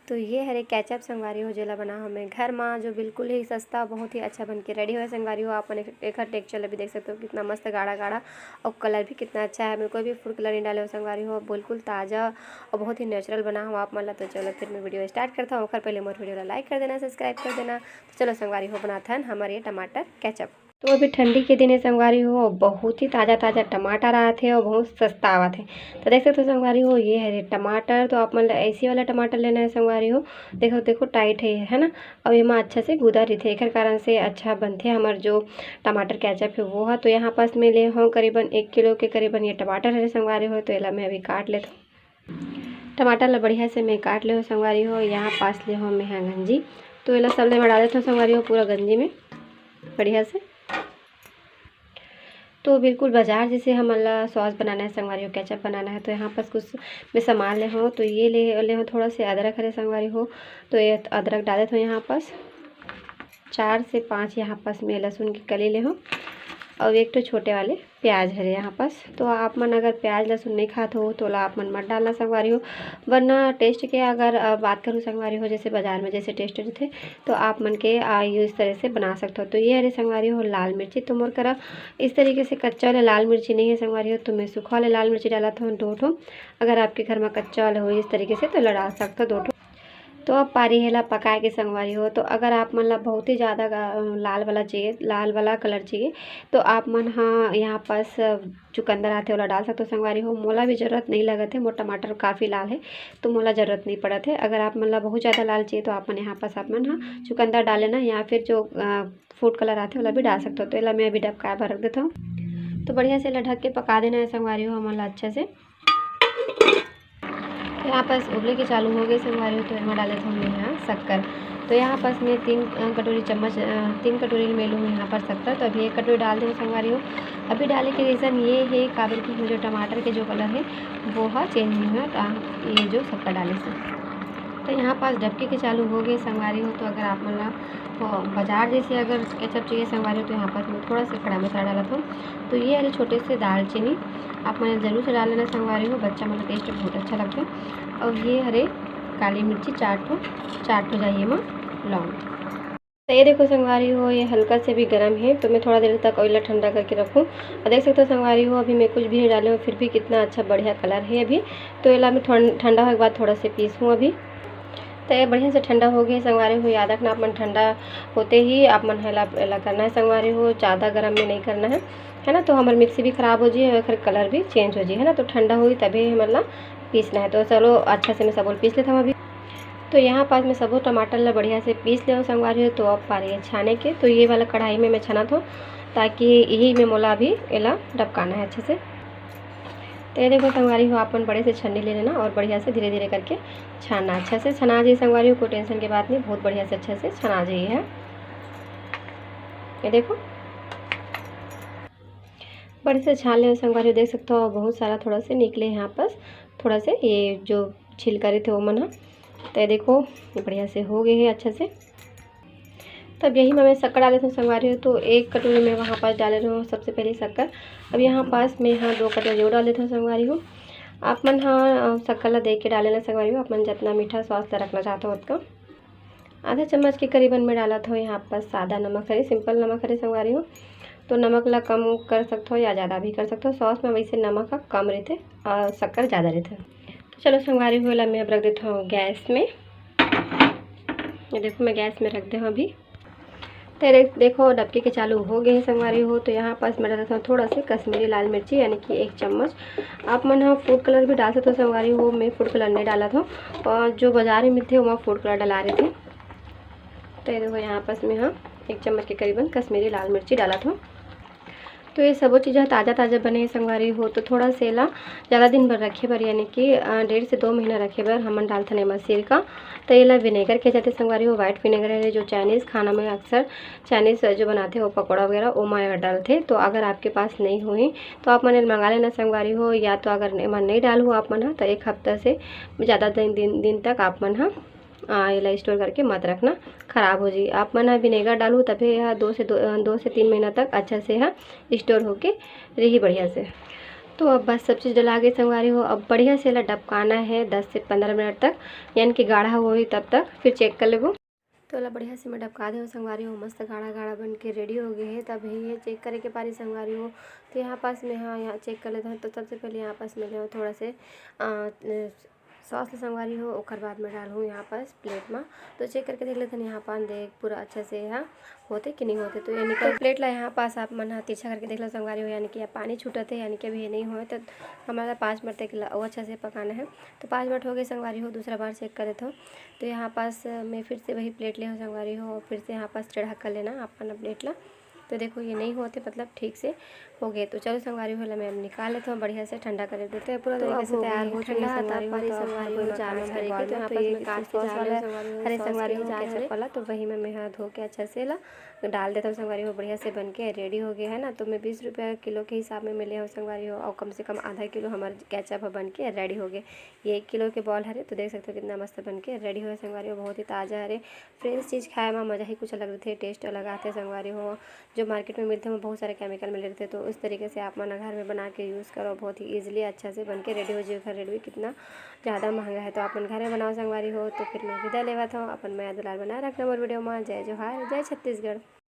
तो ये हरे केचप संगवारी हो जेला बना हमें घर में जो बिल्कुल ही सस्ता बहुत ही अच्छा बन के रेडी हो संगवारी हो। आप एक टेक्सचर भी देख सकते हो कितना मस्त गाढ़ा गाढ़ा और कलर भी कितना अच्छा है। मैं कोई भी फूड कलर नहीं डाले हो संगवारी हो, बिल्कुल ताज़ा और बहुत ही नेचुरल बना हो आप मतलब। तो चलो फिर मैं वीडियो स्टार्ट करता हूँ। पहले मोर वीडियो लाइक कर देना, सब्सक्राइब कर देना। तो चलो संगवारी हो बनाता है हमारे ये टमाटर केचप। तो अभी ठंडी के दिन है संगवारी हो, बहुत ही ताज़ा ताज़ा टमाटर आए थे और बहुत सस्ता आवा थे। तो देख सकते हो संगवारी हो ये है टमाटर। तो आप मतलब ऐसी वाला टमाटर लेना है संगवारी हो। देखो देखो टाइट है ना। और ये में अच्छा से गुदा रही थे, एक कारण से अच्छा बनते हमारे जो टमाटर केचप है वो है। तो यहाँ पास मैं ले हूँ करीबन 1 किलो के करीबन ये टमाटर है संगवारी हो। तो ये मैं अभी काट लेता हूँ। टमाटर ला बढ़िया से मैं काट ले हो संगवारी हो। यहाँ पास ले हो मैं गंजी। तो ये सब ले बढ़ा देता हूँ संगवारी हो पूरा गंजी में बढ़िया से। तो बिल्कुल बाजार जैसे हमारा सॉस बनाना है संगवारी हो, केचप बनाना है। तो यहाँ पास कुछ मैं सामान ले हूँ। तो ये ले हूँ थोड़ा से अदरक है संगवारी हो। तो ये अदरक डाले थे यहाँ पास 4 से 5 यहाँ पास मैं लहसुन की कली ले हूँ। और एक तो छोटे वाले प्याज है यहाँ पास। तो आप मन अगर प्याज लहसुन नहीं खाते हो तो आप मन मत डालना संगवारी हो, वरना टेस्ट के अगर बात करूँ संगवारी हो जैसे बाजार में जैसे टेस्ट थे तो आप मन के इस तरह से बना सकते हो। तो ये हरे संगवारी हो लाल मिर्ची। तो मोर करा इस तरीके से कच्चा वाले लाल मिर्ची नहीं है संगवारी हो, तो मैं सूखा वाले लाल मिर्ची डाला था 2 ठो। अगर आपके घर में कच्चा वाले हो इस तरीके से तो डाल सकते हो 2 ठो। तो अब पारी हेला पकाए के संगवारी हो। तो अगर आप मतलब बहुत ही ज़्यादा लाल वाला चाहिए, लाल वाला कलर चाहिए तो आप मन हाँ यहाँ पास चुकंदर आते वाला डाल सकते हो संगवारी हो। मोला भी ज़रूरत नहीं लगा थे, मोर टमाटर काफ़ी लाल है तो मोला ज़रूरत नहीं पड़ा थे। अगर आप मतलब बहुत ज़्यादा लाल चाहिए तो आप मन यहाँ पास आप मन हाँ चुकंदर डाल लेना, या फिर जो फूड कलर आते वाला भी डाल सकते हो। तो इला मैं अभी डबका भर रख देता हूँ। तो बढ़िया से ढक के पका देना है संगवारी हो हमारा अच्छा से। यहाँ पास उबले के चालू हो गए संगवारी हो। तो इसमें डाले थे हमने यहाँ शक्कर। तो यहाँ पास मैं 3 कटोरी चम्मच 3 कटोरी में लूँ यहाँ पर शक्कर। तो अभी 1 कटोरी डाल दूँ संगवारी हो। अभी डालने के रीज़न ये है काबिल की जो टमाटर के जो कलर है वो है चेंज नहीं हुआ ये जो शक्कर डाले से। तो यहाँ पास डबके के चालू हो गए संगवारी हो। तो अगर आप मतलब बाजार जैसे अगर केचप चाहिए संगवारी हो तो यहाँ पास मैं थोड़ा सा खड़ा मसाला डाला था। तो ये हरे छोटे से दालचीनी आप मैंने ज़रूर से डाल लेना संगवारी हो, बच्चा मतलब टेस्ट बहुत अच्छा लगता है। और ये हरे काली मिर्ची 4 ठो जाइए में लौंग। तो ये देखो संगवारी हो ये हल्का से भी गर्म है तो मैं थोड़ा देर तक ऑयल ठंडा करके रखूँ। और देख सकते हो संगवारी हो अभी मैं कुछ भी नहीं डाले हूँ फिर भी कितना अच्छा बढ़िया कलर है अभी। तो इला मैं ठंडा होने के बाद थोड़ा से पीसूँ अभी। तो ये बढ़िया से ठंडा हो गया संगवारी हो। याद रखना आप मन ठंडा होते ही आप मन हेला करना है संगवारी हो, ज़्यादा गर्म में नहीं करना है ना। तो हमारी मिक्सी भी ख़राब हो जाए और फिर कलर भी चेंज हो जाए है ना। तो ठंडा हुई तभी मतलब पीसना है। तो चलो अच्छा से मैं सब पीस लेता हूँ अभी। तो यहाँ पास मैं सब टमाटर ला बढ़िया से पीस ले हूँ संगवारी हो। तो अब पा रही है छाने के। तो ये वाला कढ़ाई में मैं छाना था ताकि यही में मोला अभी एला डबकाना है अच्छे से। तो ये देखो संगवारी हो अपन बड़े से छन्नी ले लेना और बढ़िया से धीरे धीरे करके छानना। अच्छा से छना जाइए संगवारी हो, कोई टेंशन की बात नहीं, बहुत बढ़िया से अच्छे से छना जाइए है। ये देखो बड़े से छान ले संगवारी हो। देख सकते हो बहुत सारा थोड़ा से निकले यहाँ पास थोड़ा से ये जो छिलका रहे थे वो मन। तो ये देखो ये बढ़िया से हो गए हैं अच्छे से। तब यही मैं शक्कर डाले थे संगवारी हो। तो 1 कटोरी में वहाँ पास डाले रहे हूँ सबसे पहले शक्कर। अब यहाँ पास मैं यहाँ 2 कटोरी और डाल देता हूँ संगवारी हो। आप मन हाँ शक्कर ला देख के डाले ना संगवारी हो, आप मन जितना मीठा स्वाद ला रखना चाहते हो उतना। आधा चम्मच के करीबन में डाला था यहाँ पास सादा नमक है, सिंपल नमक है संगवारी हो। तो नमक ला कम कर सकते हो या ज़्यादा भी कर सकते हो। सॉस में वैसे नमक का कम रहते और शक्कर ज़्यादा रहते। तो चलो संगवारी हो मैं अब रख देता हूँ गैस में। ये देखो मैं गैस में रख दे हूँ अभी। तो देखो डबके के चालू हो गए हैं संगवारी हो। तो यहाँ पास मैं डालता हूँ थोड़ा से कश्मीरी लाल मिर्ची यानी कि 1 चम्मच। आप मन हाँ फूड कलर भी डाल सकते हो संगवारी हो, मैं फूड कलर नहीं डाला था और जो बाजार में थे वहाँ फूड कलर डाला रहे थे। तो ये देखो यहाँ पास मैं हाँ 1 चम्मच के करीबन कश्मीरी लाल मिर्ची डाला था। तो ये सब चीज़ें ताज़ा ताज़ा बने हैं संगवारी हो। तो थोड़ा सेला ज़्यादा दिन भर रखे बर यानी कि 1.5 से 2 महीना रखे बर हमन डालते नहीं मसीर का। तो ये ला विनेगर के जाते संगवारी हो, वाइट विनेगर है जो चाइनीज़ खाना में अक्सर चाइनीज़ जो बनाते हो पकौड़ा वगैरह वो मैं डालते। तो अगर आपके पास नहीं हुई तो आप मैंने मंगा लेना संगवारी हो, या तो अगर मन नहीं डाल हो आप मन तो 1 हफ्ता से ज़्यादा दिन तक आप मन हाँ ये स्टोर करके मत रखना, ख़राब हो जाए। आप मन विनेगर डालू तभी यह 2 से 3 महीना तक अच्छा से स्टोर होके रही बढ़िया से। तो अब बस सब चीज़ डला के संगवारी हो, अब बढ़िया से डबकाना है 10 से 15 मिनट तक, यानी कि गाढ़ा हो ही तब तक, फिर चेक कर लेबो। तो ला बढ़िया से मैं डबका दे संगवारी हो, मस्त गाढ़ा गाढ़ा बन के रेडी हो गए है। तब ये चेक करे के पारी संगवारी हो। तो यहाँ पास में हाँ यहाँ चेक कर लेते हैं। तो सबसे पहले यहाँ पास में ले थोड़ा से सॉस संगवारी हो, ओकर बाद में डालूँ यहाँ पास प्लेट में। तो चेक करके देख लेते हैं यहाँ पान देख पूरा अच्छा से यहाँ होते कि नहीं होते। तो यानी कि प्लेट ला यहाँ पास आप मन तिरछा करके देख लो संगवारी हो, यानी कि पानी छूटते, यानी कि अभी ये नहीं हो तो हमारा 5 मिनट तक और अच्छा से पकाना है। तो 5 मिनट हो गए संगवारी हो, दूसरा बार चेक करे तो यहाँ पास मैं फिर से वही प्लेट ले संगवारी हो, और फिर से यहाँ पास चढ़ा कर लेना अपना प्लेट ला। तो देखो ये नहीं होते, मतलब ठीक से हो गए। तो चलो संगवारी हो मैं निकाल लेते हूँ, बढ़िया से ठंडा कर देते हैं। पूरा तरीके से तैयार हो ठंडा संगवारी हो। जाल में भरे के तो यहाँ पर काट सॉस वाला हरे संगवारी हो केचप वाला, तो वही मैं हाथ धो के अच्छा से ला डाल देता हूँ संगवारी हो। बढ़िया से बन के रेडी हो गया है ना। तो मैं 20 रुपये किलो के हिसाब में मिले हो संगवारी हो, और कम से कम आधा किलो हमारे केचप बन के रेडी हो गए। ये 1 किलो के बॉल हरे, तो देख सकते हो कितना मस्त बन के रेडी हो संगवारी हो। बहुत ही ताज़ा हरे फ्रेश चीज़ खाए में मज़ा ही कुछ अलग रहते, टेस्ट अलग आते संगवारी हो। जो मार्केट में मिलते हैं वो बहुत सारे केमिकल मिले रहते, तो उस तरीके से आप मन घर में बना के यूज़ करो, बहुत ही ईजिली अच्छा से बन के रेडी हो जाए। घर रेडी कितना ज़्यादा महंगा है, तो अपन घर में बनाओ संगवारी हो। तो फिर मैं विदा लेवा था अपन मैं दुलार बना रखना मोर वीडियो में। जय जोहार, जय छत्तीसगढ़।